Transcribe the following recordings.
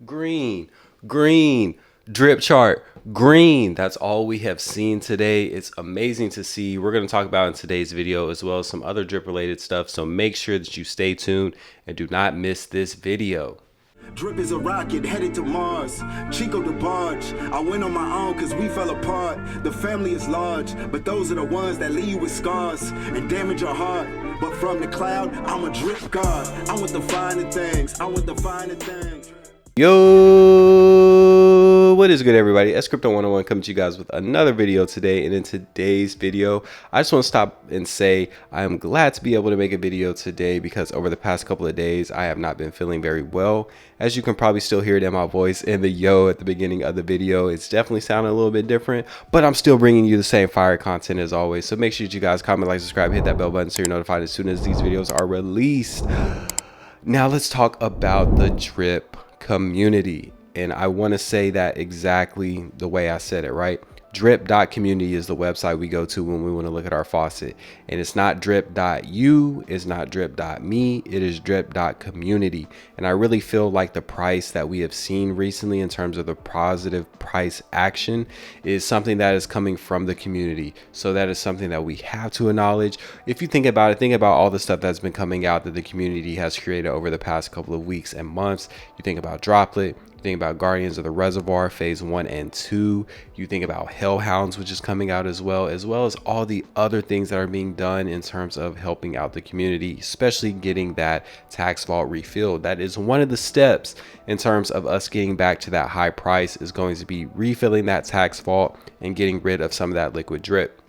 green, green, drip chart, green. That's all we have seen today. It's amazing to see. We're going to talk about in today's video as well as some other drip related stuff. So make sure that you stay tuned and do not miss this video. Drip is a rocket headed to Mars. Chico the barge. I went on my own cause we fell apart. The family is large, but those are the ones that leave you with scars and damage your heart. But from the cloud, I'm a drip god. I want the finer things. I want the finer things. Yo, what is good, everybody? S Crypto 101 coming to you guys with another video today. And in today's video, I just want to stop and say I am glad to be able to make a video today because over the past couple of days I have not been feeling very well. As you can probably still hear it in my voice and the yo at the beginning of the video. It's definitely sounding a little bit different, but I'm still bringing you the same fire content as always. So make sure that you guys comment, like, subscribe, hit that bell button so you're notified as soon as these videos are released. Now let's talk about the drip community, and I want to say that exactly the way I said it, right? Drip.community is the website we go to when we want to look at our faucet, and it's not drip.you, it's not drip.me, it is drip.community. And I really feel like the price that we have seen recently in terms of the positive price action is something that is coming from the community. So that is something that we have to acknowledge. If you think about it, think about all the stuff that's been coming out that the community has created over the past couple of weeks and months. You think about Droplet, think about Guardians of the Reservoir phase 1 and 2. You think about Hellhounds, which is coming out as well as all the other things that are being done in terms of helping out the community, especially getting that tax vault refilled. That is one of the steps in terms of us getting back to that high price, is going to be refilling that tax vault and getting rid of some of that liquid drip.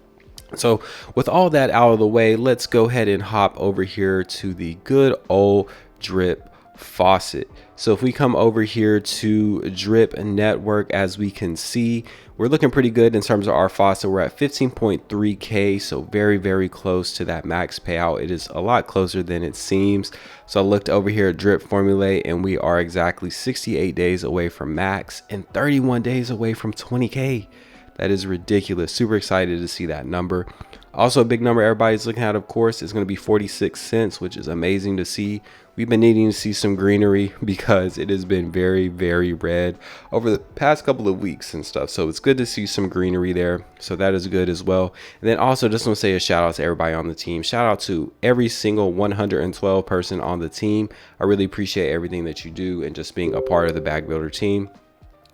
So with all that out of the way, let's go ahead and hop over here to the good old drip faucet. So if we come over here to Drip Network, as we can see, we're looking pretty good in terms of our faucet. We're at 15.3K, so very close to that max payout. It is a lot closer than it seems. So I looked over here at Drip Formula, and we are exactly 68 days away from max and 31 days away from 20K. That is ridiculous. Super excited to see that number. Also, a big number everybody's looking at, of course, is going to be 46 cents, which is amazing to see. We've been needing to see some greenery because it has been very red over the past couple of weeks and stuff. So it's good to see some greenery there. So that is good as well. And then also just want to say a shout out to everybody on the team. Shout out to every single 112 person on the team. I really appreciate everything that you do and just being a part of the Bag Builder team.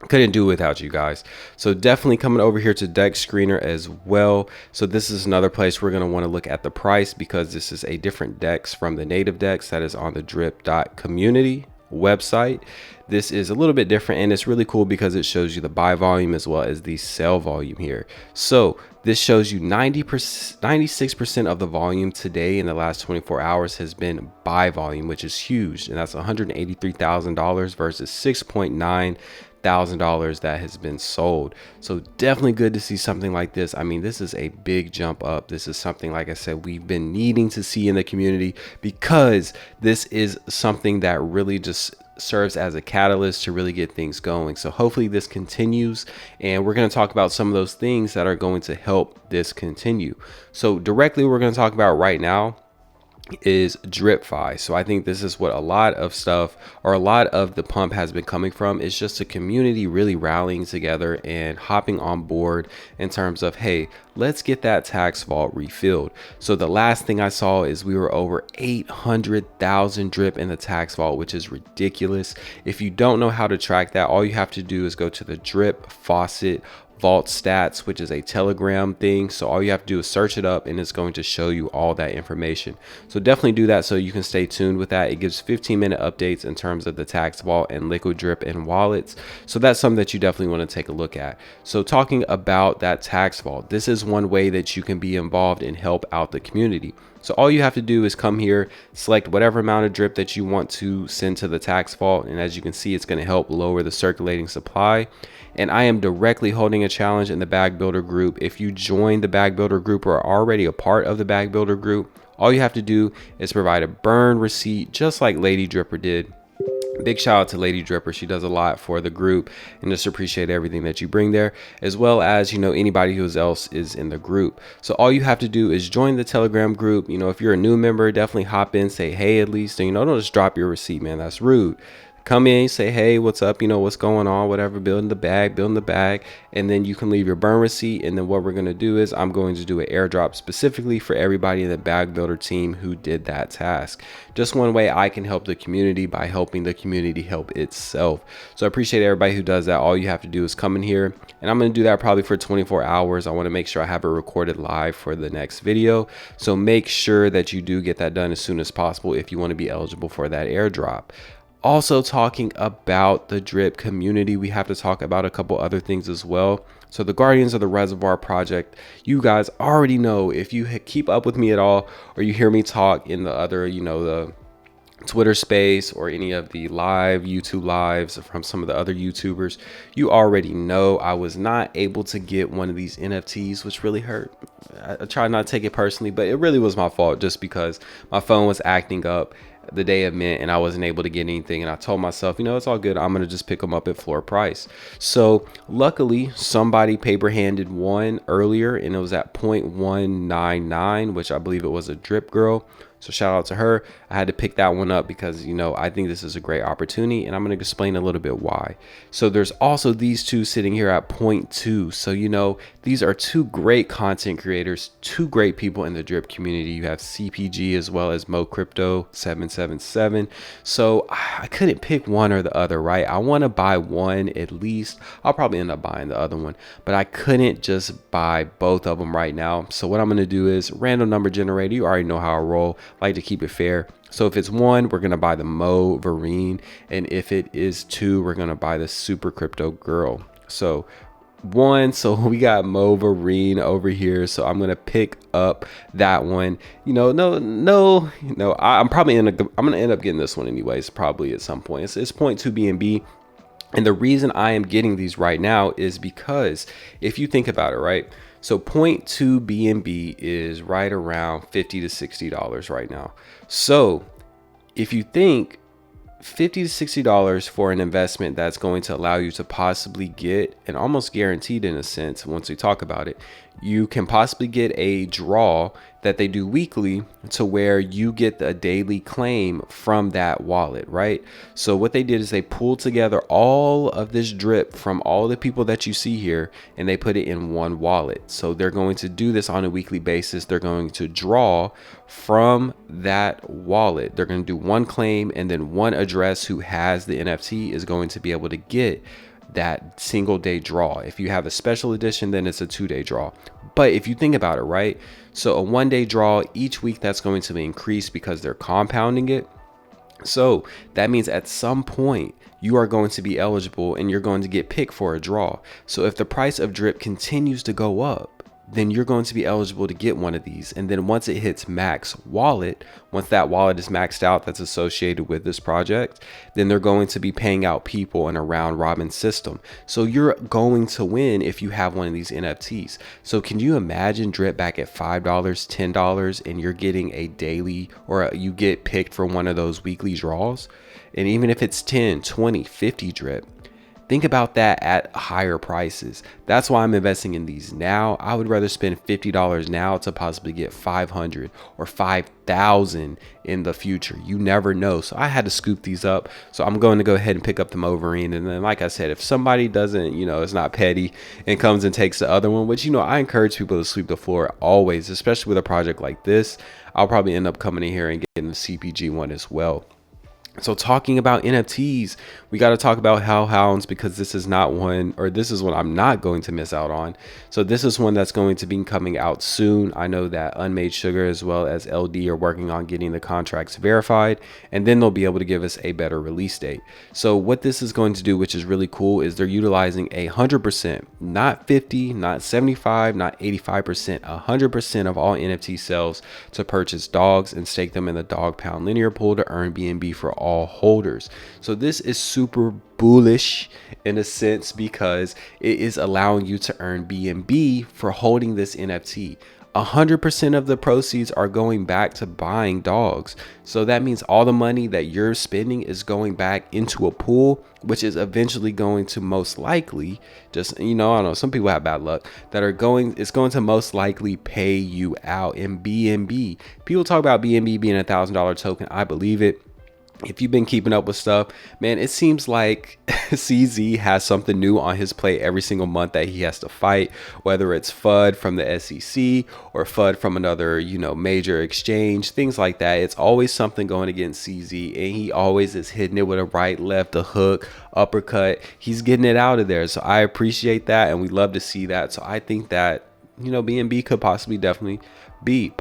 Couldn't do it without you guys. So definitely coming over here to Dex Screener as well. So this is another place we're going to want to look at the price, because this is a different Dex from the native Dex that is on the drip.community website. This is a little bit different, and it's really cool because it shows you the buy volume as well as the sell volume here. So this shows you 96% of the volume today in the last 24 hours has been buy volume, which is huge, and that's $183,000 versus $6,900 that has been sold. So definitely good to see something like this. I mean, this is a big jump up. This is something, like I said, we've been needing to see in the community, because this is something that really just serves as a catalyst to really get things going. So hopefully this continues, and we're going to talk about some of those things that are going to help this continue. So directly we're going to talk about right now is DripFi. So I think this is what a lot of stuff, or a lot of the pump, has been coming from. It's just a community really rallying together and hopping on board in terms of, hey, let's get that tax vault refilled. So the last thing I saw is we were over 800,000 drip in the tax vault, which is ridiculous. If you don't know how to track that, all you have to do is go to the Drip Faucet Vault Stats, which is a Telegram thing. So all you have to do is search it up, and it's going to show you all that information. So definitely do that so you can stay tuned with that. It gives 15-minute updates in terms of the tax vault and liquid drip and wallets. So that's something that you definitely want to take a look at. So talking about that tax vault, this is one way that you can be involved and help out the community. So all you have to do is come here, select whatever amount of drip that you want to send to the tax vault, and as you can see, it's going to help lower the circulating supply. And I am directly holding a challenge in the Bag Builder group. If you join the Bag Builder group or are already a part of the Bag Builder group, all you have to do is provide a burn receipt, just like Lady Dripper did. Big shout out to Lady Dripper. She does a lot for the group, and just appreciate everything that you bring there, as well as, you know, anybody who else is in the group. So all you have to do is join the Telegram group. You know, if you're a new member, definitely hop in, say hey at least, and, you know, don't just drop your receipt, man. That's rude. come in, say, hey, what's up, what's going on, whatever, building the bag, and then you can leave your burn receipt. And then what we're going to do is I'm going to do an airdrop specifically for everybody in the bag builder team who did that task. Just one way I can help the community, by helping the community help itself. So I appreciate everybody who does that. All you have to do is come in here, and I'm going to do that probably for 24 hours. I want to make sure I have it recorded live for the next video. So make sure that you do get that done as soon as possible if you want to be eligible for that airdrop. Also, talking about the drip community, we have to talk about a couple other things as well. So the Guardians of the Reservoir project, you guys already know, if you keep up with me at all, or you hear me talk in the other, the Twitter space or any of the live YouTube lives from some of the other YouTubers, you already know I was not able to get one of these NFTs, which really hurt. I try not to take it personally, but it really was my fault, just because my phone was acting up the day of mint and I wasn't able to get anything. And I told myself, it's all good, I'm gonna just pick them up at floor price. So luckily somebody paper handed one earlier, and it was at 0.199, which I believe it was a drip girl. So shout out to her. I had to pick that one up because, I think this is a great opportunity, and I'm going to explain a little bit why. So there's also these two sitting here at 0.2. So, these are two great content creators, two great people in the drip community. You have CPG as well as Mo Crypto 777. So I couldn't pick one or the other, right? I want to buy one at least. I'll probably end up buying the other one, but I couldn't just buy both of them right now. So what I'm going to do is random number generator. You already know how I roll. Like to keep it fair. So if it's 1, we're gonna buy the Mo Vereen, and if it is 2, we're gonna buy the Super Crypto Girl. So 1, so we got Mo Vereen over here, so I'm gonna pick up that one. I'm probably I'm gonna end up getting this one anyways, probably at some point. It's 0.2 BNB. And the reason I am getting these right now is because if you think about it, right? So 0.2 BNB is right around $50 to $60 right now. So if you think $50 to $60 for an investment that's going to allow you to possibly get, and almost guaranteed in a sense, once we talk about it, you can possibly get a draw that they do weekly, to where you get a daily claim from that wallet, right? So what they did is they pulled together all of this drip from all the people that you see here, and they put it in one wallet. So they're going to do this on a weekly basis. They're going to draw from that wallet. They're going to do one claim, and then one address who has the NFT is going to be able to get that single day draw. If you have a special edition, then it's a 2-day draw. But if you think about it, right? So a 1-day draw each week, that's going to be increased because they're compounding it. So that means at some point you are going to be eligible and you're going to get picked for a draw. So if the price of drip continues to go up, then you're going to be eligible to get one of these. And then once it hits max wallet, once that wallet is maxed out that's associated with this project, then they're going to be paying out people in a round robin system. So you're going to win if you have one of these NFTs. So can you imagine drip back at $5, $10, and you're getting a daily, or you get picked for one of those weekly draws? And even if it's 10, 20, 50 drip, think about that at higher prices. That's why I'm investing in these now. I would rather spend $50 now to possibly get 500 or 5,000 in the future. You never know. So I had to scoop these up. So I'm going to go ahead and pick up the Moverine. And then, like I said, if somebody doesn't, it's not petty and comes and takes the other one, which, I encourage people to sweep the floor always, especially with a project like this, I'll probably end up coming in here and getting the CPG one as well. So talking about NFTs, we got to talk about hellhounds, because this is not one, or this is one I'm not going to miss out on. So this is one that's going to be coming out soon. I know that Unmade Sugar as well as LD are working on getting the contracts verified, and then they'll be able to give us a better release date. So what this is going to do, which is really cool, is they're utilizing 100%, not 50, not 75, not 85%, 100% of all NFT sales to purchase dogs and stake them in the dog pound linear pool to earn BNB for all holders. So this is super bullish in a sense, because it is allowing you to earn BNB for holding this NFT. 100% of the proceeds are going back to buying dogs. So that means all the money that you're spending is going back into a pool, which is eventually going to most likely just, I don't know, some people have bad luck that are going, it's going to most likely pay you out in BNB. People talk about BNB being $1,000 token. I believe it. If you've been keeping up with stuff, man, it seems like CZ has something new on his plate every single month that he has to fight, whether it's FUD from the SEC or FUD from another, major exchange, things like that. It's always something going against CZ, and he always is hitting it with a right, left, a hook, uppercut. He's getting it out of there. So I appreciate that, and we love to see that. So I think that, BNB could possibly definitely be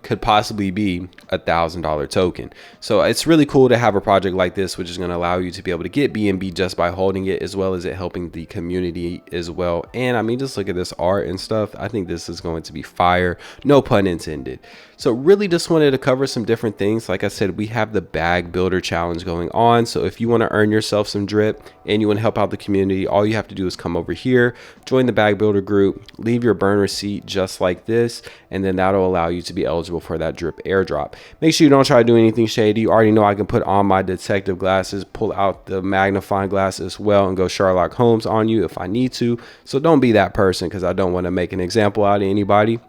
could possibly be $1,000 token. So it's really cool to have a project like this, which is going to allow you to be able to get BNB just by holding it, as well as it helping the community as well. And I mean, just look at this art and stuff. I think this is going to be fire, no pun intended. So really just wanted to cover some different things. Like I said, we have the bag builder challenge going on. So if you want to earn yourself some drip and you want to help out the community, all you have to do is come over here, join the bag builder group, leave your burn receipt just like this, and then that'll allow you to be eligible for that drip airdrop. Make sure you don't try to do anything shady. You already know I can put on my detective glasses, pull out the magnifying glass as well, and go Sherlock Holmes on you if I need to. So don't be that person, because I don't want to make an example out of anybody.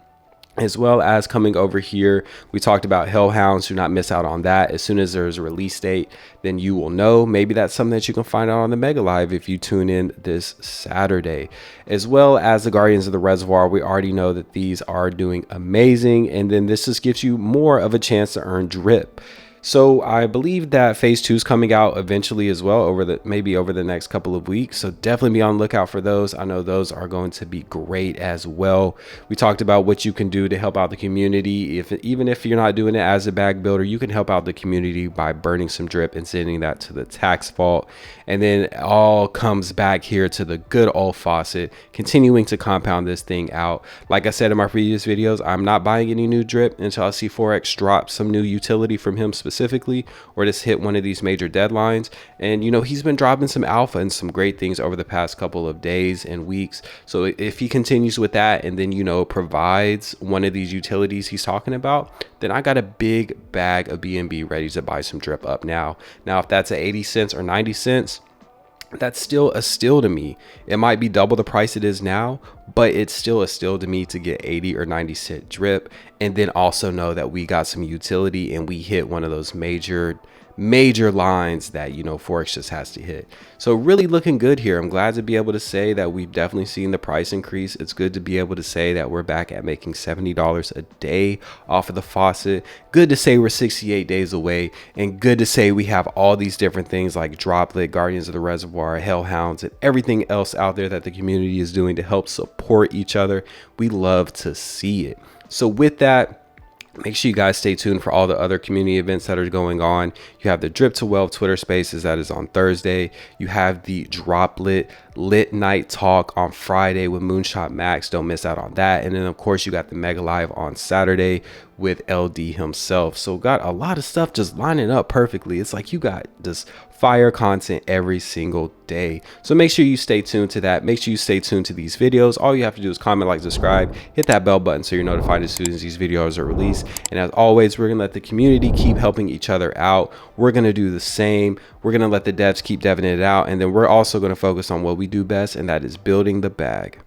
As well as coming over here, we talked about hellhounds. Do not miss out on that. As soon as there's a release date, then you will know. Maybe that's something that you can find out on the Mega Live if you tune in this Saturday. As well as the Guardians of the Reservoir, we already know that these are doing amazing, and then this just gives you more of a chance to earn drip. So I believe that phase 2 is coming out eventually as well, maybe over the next couple of weeks. So definitely be on the lookout for those. I know those are going to be great as well. We talked about what you can do to help out the community. Even if you're not doing it as a bag builder, you can help out the community by burning some drip and sending that to the tax vault. And then it all comes back here to the good old faucet, continuing to compound this thing out. Like I said in my previous videos, I'm not buying any new drip until I see Forex drop some new utility from him specifically, or just hit one of these major deadlines. And he's been dropping some alpha and some great things over the past couple of days and weeks. So if he continues with that, and then provides one of these utilities he's talking about, then I got a big bag of BNB ready to buy some drip up now. If that's at 80 cents or 90 cents, that's still a steal to me. It might be double the price it is now, but it's still a steal to me to get 80 or 90 cent drip, and then also know that we got some utility and we hit one of those major lines that Forex just has to hit. So really looking good here. I'm glad to be able to say that we've definitely seen the price increase. It's good to be able to say that we're back at making $70 a day off of the faucet. Good to say we're 68 days away, and good to say we have all these different things like Droplet, Guardians of the Reservoir, Hellhounds, and everything else out there that the community is doing to help support each other. We love to see it. So with that, make sure you guys stay tuned for all the other community events that are going on. You have the Drip to Wealth Twitter Spaces that is on Thursday. You have the Droplet Lit Night Talk on Friday with Moonshot Max. Don't miss out on that. And then of course you got the Mega Live on Saturday with LD himself. So got a lot of stuff just lining up perfectly. It's like you got just fire content every single day. So make sure you stay tuned to that. Make sure you stay tuned to these videos. All you have to do is comment, like, subscribe, hit that bell button so you're notified as soon as these videos are released. And as always, we're gonna let the community keep helping each other out. We're gonna do the same. We're gonna let the devs keep deving it out, and then we're also gonna focus on what we do best, and that is building the bag.